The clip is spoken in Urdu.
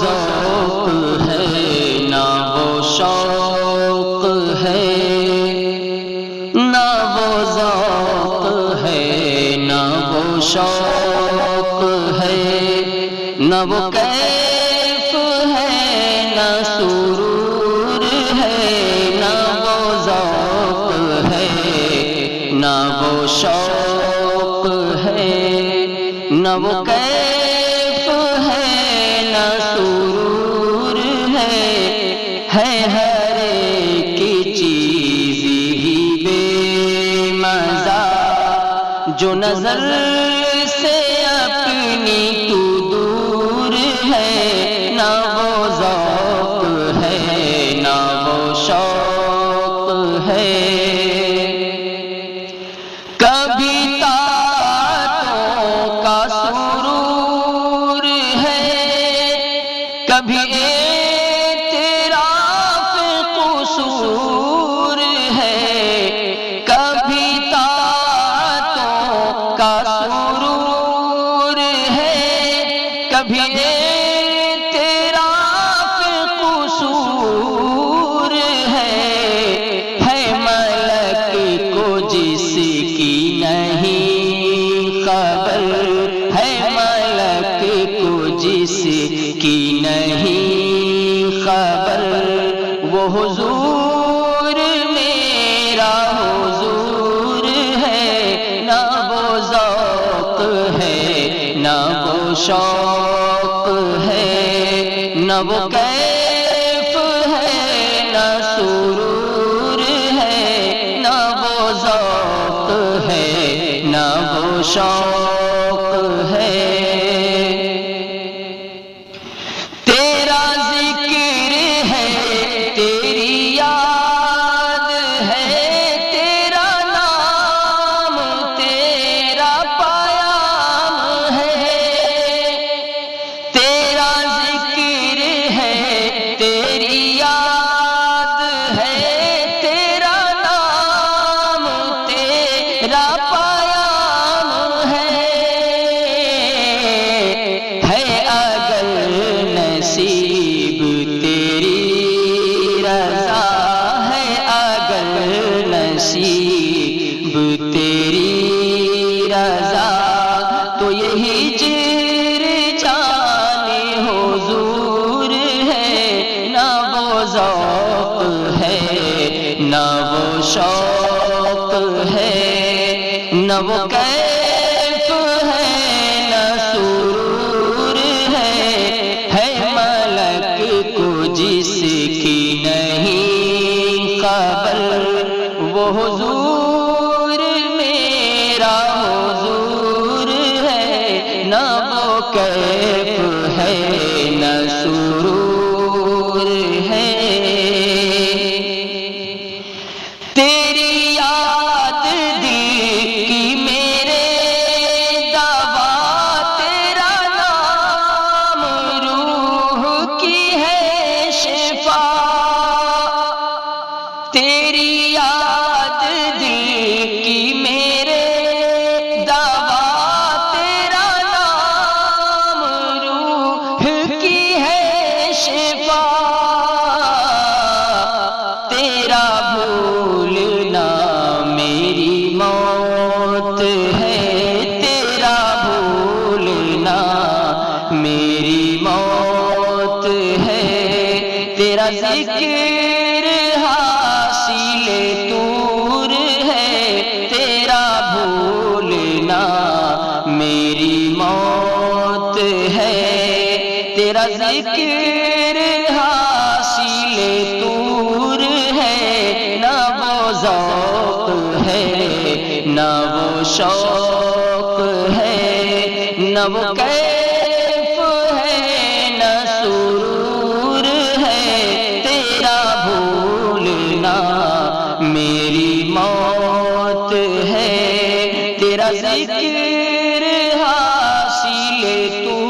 ذوق ہے نہ وہ شوق ہے، نہ وہ ذوق ہے نہ وہ شوق ہے، نہ وہ کیف ہے نہ سرور ہے، نہ وہ ذوق ہے نہ وہ شوق ہے، نہ وہ کیف ہے نہ سرور ہے ہر ایک چیز ہی بے مزہ، جو نظر سے اپنی تو دور ہے، نہ وہ ذوق ہے نہ وہ شوق ہے۔ کبھی طاعتوں کا سرور ہے، کبھی اعتراف قصور ہے، کبھی طاعتوں کا سرور ہے، کبھی اعتراف قصور ہے ملک کو جس کی نہیں خبر، ہے ملک کو جس کی نہیں خبر، وہ حضور میرا حضور ہے، نہ وہ ذوق ہے نہ وہ شوق ہے، نہ وہ کیف ہے نہ سرور ہے، نہ وہ ذوق ہے نہ وہ شوق ہے۔ تیرا ذکر ہے تیری یاد ہے، تیرا نام تیرا پیام ہے، تیرا ذکر ہے تیری یاد ہے، تیرا نام تیرا پیام ہے اگر نصیب تیری رضا ہے، اگر نصیب تیری رضا تو یہی ہجر جانے حضور ہے، نہ وہ ذوق ہے نہ وہ شوق ہے، نہ وہ کیف ہے نہ سرور ہے ملک کو جس کی نہیں خبر، وہ حضور میرا حضور ہے، نہ وہ کیف ہے نہ سرور ہے۔ تیری یاد دل کی میرے دوا، تیرا نام روح کی ہے شفا، تیری یاد دل کی میرے دوا، تیرا نام روح کی ہے شفا، تیرا بھولنا میری موت ہے، تیرا بھولنا میری موت ہے، تیرا ذکر حاصل طور ہے، تیرا بھولنا میری موت ہے، تیرا ذکر حاصل طور ہے، نہ وہ ذوق ہے نہ وہ شوق ہے، نہ وہ کیف ہے نہ سرور ہے، تیرا بھولنا میری موت ہے، تیرا ذکر حاصل تو